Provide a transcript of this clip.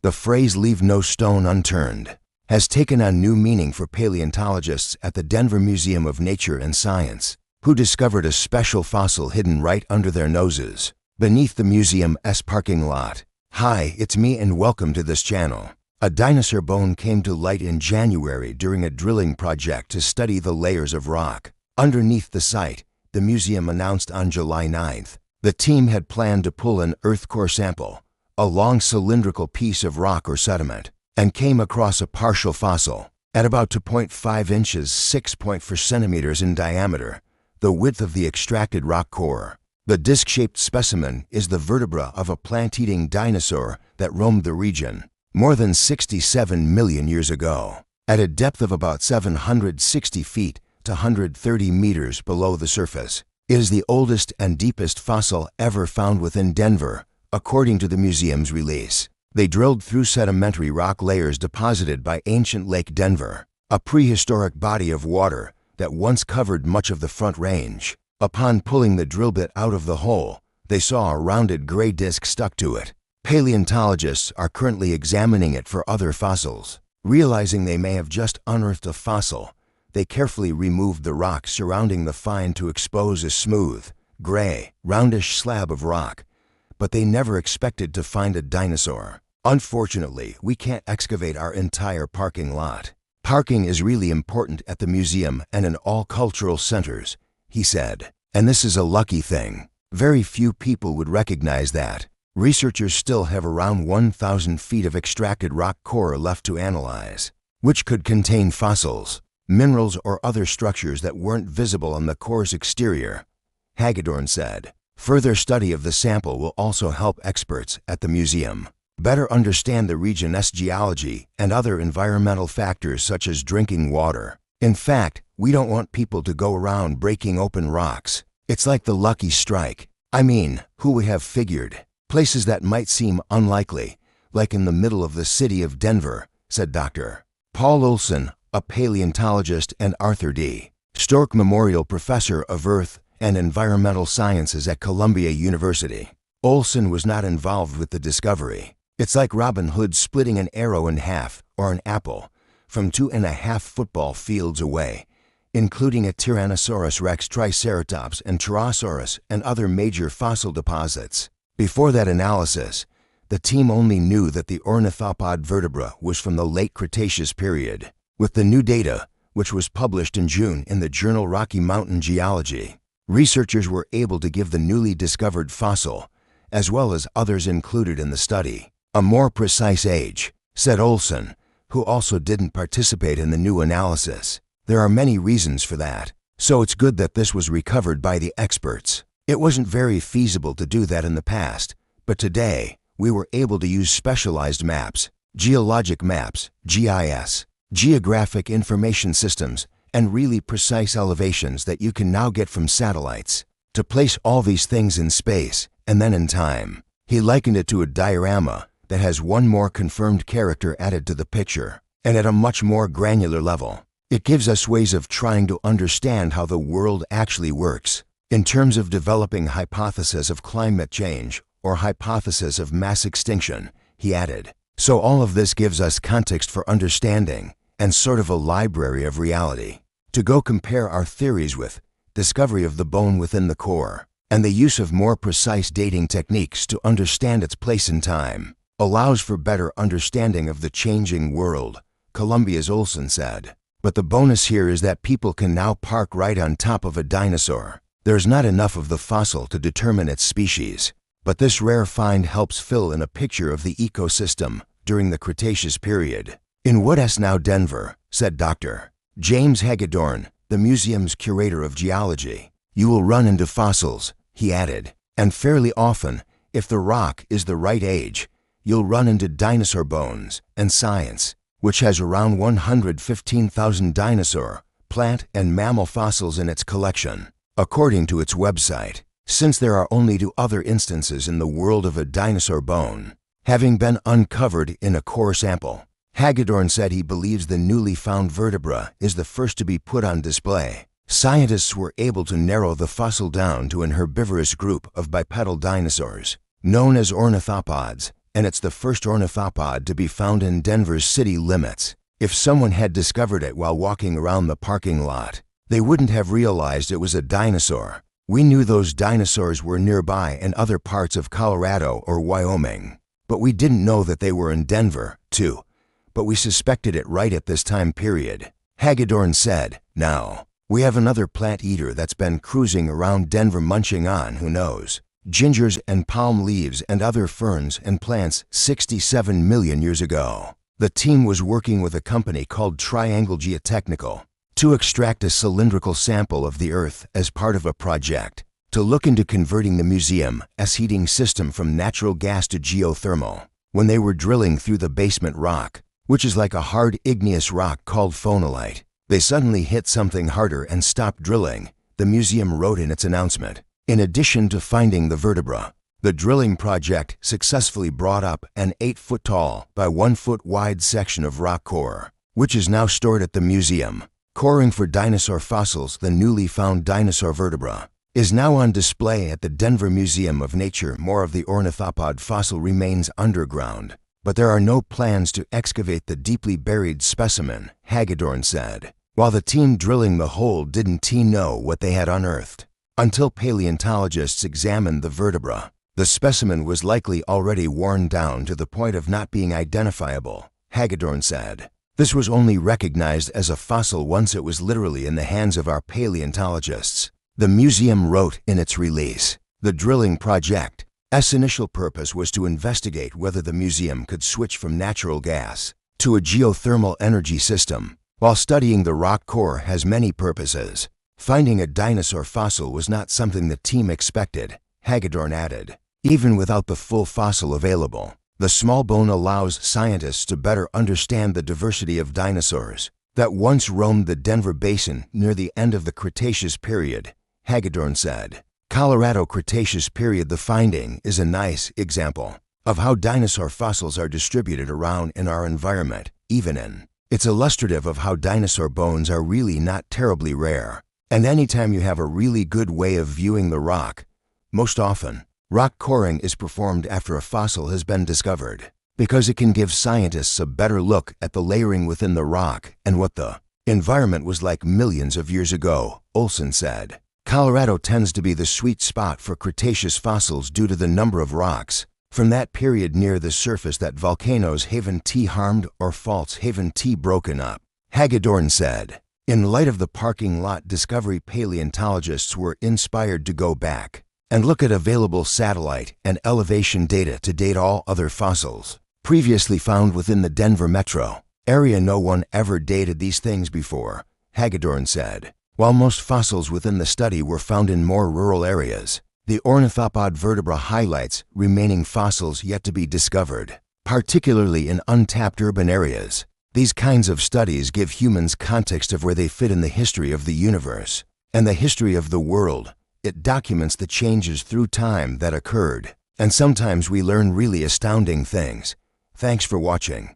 The phrase "leave no stone unturned" has taken on new meaning for paleontologists at the Denver Museum of Nature and Science, who discovered a special fossil hidden right under their noses, beneath the museum's parking lot. Hi, it's me and welcome to this channel. A dinosaur bone came to light in January during a drilling project to study the layers of rock underneath the site, the museum announced on July 9th. The team had planned to pull an earth core sample, a long cylindrical piece of rock or sediment, and came across a partial fossil at about 2.5 inches, 6.4 centimeters in diameter, the width of the extracted rock core. The disc-shaped specimen is the vertebra of a plant-eating dinosaur that roamed the region more than 67 million years ago, at a depth of about 760 feet to 130 meters below the surface. It is the oldest and deepest fossil ever found within Denver, according to the museum's release. They drilled through sedimentary rock layers deposited by ancient Lake Denver, a prehistoric body of water that once covered much of the Front Range. Upon pulling the drill bit out of the hole, they saw a rounded gray disc stuck to it. Paleontologists are currently examining it for other fossils. Realizing they may have just unearthed a fossil, they carefully removed the rock surrounding the find to expose a smooth, gray, roundish slab of rock. But they never expected to find a dinosaur. Unfortunately, we can't excavate our entire parking lot. Parking is really important at the museum and in all cultural centers, he said. And this is a lucky thing. Very few people would recognize that. Researchers still have around 1,000 feet of extracted rock core left to analyze, which could contain fossils, minerals, or other structures that weren't visible on the core's exterior, Hagedorn said. Further study of the sample will also help experts at the museum better understand the region's geology and other environmental factors such as drinking water. In fact, we don't want people to go around breaking open rocks. It's like the lucky strike. I mean, who would have figured? Places that might seem unlikely, like in the middle of the city of Denver, said Dr. Paul Olson, a paleontologist and Arthur D. Stork Memorial Professor of Earth and Environmental Sciences at Columbia University. Olson was not involved with the discovery. It's like Robin Hood splitting an arrow in half or an apple from 2.5 football fields away, including a Tyrannosaurus rex, Triceratops, and Pterosaurus and other major fossil deposits. Before that analysis, the team only knew that the ornithopod vertebra was from the late Cretaceous period. With the new data, which was published in June in the journal Rocky Mountain Geology, researchers were able to give the newly discovered fossil, as well as others included in the study, a more precise age, said Olson, who also didn't participate in the new analysis. There are many reasons for that, so it's good that this was recovered by the experts. It wasn't very feasible to do that in the past, but today we were able to use specialized maps, geologic maps, GIS, geographic information systems, and really precise elevations that you can now get from satellites, to place all these things in space and then in time. He likened it to a diorama that has one more confirmed character added to the picture, and at a much more granular level. It gives us ways of trying to understand how the world actually works. In terms of developing hypotheses of climate change or hypothesis of mass extinction, he added. So all of this gives us context for understanding and sort of a library of reality to go compare our theories with, discovery of the bone within the core, and the use of more precise dating techniques to understand its place in time allows for better understanding of the changing world, Columbia's Olson said. But the bonus here is that people can now park right on top of a dinosaur. There's not enough of the fossil to determine its species, but this rare find helps fill in a picture of the ecosystem during the Cretaceous period. In what's now Denver, said Dr. James Hagedorn, the museum's curator of geology, you will run into fossils, he added, and fairly often, if the rock is the right age, you'll run into dinosaur bones. And science, which has around 115,000 dinosaur, plant, and mammal fossils in its collection, according to its website, since there are only 2 other instances in the world of a dinosaur bone having been uncovered in a core sample. Hagedorn said he believes the newly found vertebra is the first to be put on display. Scientists were able to narrow the fossil down to an herbivorous group of bipedal dinosaurs, known as ornithopods, and it's the first ornithopod to be found in Denver's city limits. If someone had discovered it while walking around the parking lot, they wouldn't have realized it was a dinosaur. We knew those dinosaurs were nearby in other parts of Colorado or Wyoming, but we didn't know that they were in Denver, too. But we suspected it right at this time period. Hagedorn said, "Now, we have another plant eater that's been cruising around Denver munching on, who knows, gingers and palm leaves and other ferns and plants 67 million years ago." The team was working with a company called Triangle Geotechnical to extract a cylindrical sample of the Earth as part of a project to look into converting the museum's heating system from natural gas to geothermal. When they were drilling through the basement rock, which is like a hard igneous rock called phonolite, they suddenly hit something harder and stopped drilling, the museum wrote in its announcement. In addition to finding the vertebra, the drilling project successfully brought up an 8-foot tall by 1-foot wide section of rock core, which is now stored at the museum. Coring for dinosaur fossils, the newly found dinosaur vertebra, is now on display at the Denver Museum of Nature. More of the ornithopod fossil remains underground, but there are no plans to excavate the deeply buried specimen, Hagedorn said. While the team drilling the hole didn't know what they had unearthed, until paleontologists examined the vertebra, the specimen was likely already worn down to the point of not being identifiable, Hagedorn said. This was only recognized as a fossil once it was literally in the hands of our paleontologists. The museum wrote in its release, the drilling project's initial purpose was to investigate whether the museum could switch from natural gas to a geothermal energy system. While studying the rock core has many purposes, finding a dinosaur fossil was not something the team expected, Hagedorn added. Even without the full fossil available, the small bone allows scientists to better understand the diversity of dinosaurs that once roamed the Denver Basin near the end of the Cretaceous period, Hagedorn said. Colorado Cretaceous period. The finding is a nice example of how dinosaur fossils are distributed around in our environment, even in. It's illustrative of how dinosaur bones are really not terribly rare. And anytime you have a really good way of viewing the rock, most often, rock coring is performed after a fossil has been discovered, because it can give scientists a better look at the layering within the rock and what the environment was like millions of years ago, Olson said. Colorado tends to be the sweet spot for Cretaceous fossils due to the number of rocks from that period near the surface that volcanoes haven't harmed or faults haven't broken up, Hagedorn said. In light of the parking lot discovery, paleontologists were inspired to go back and look at available satellite and elevation data to date all other fossils previously found within the Denver metro area. No one ever dated these things before, Hagedorn said. While most fossils within the study were found in more rural areas, the ornithopod vertebra highlights remaining fossils yet to be discovered, particularly in untapped urban areas. These kinds of studies give humans context of where they fit in the history of the universe and the history of the world. It documents the changes through time that occurred, and sometimes we learn really astounding things. Thanks for watching.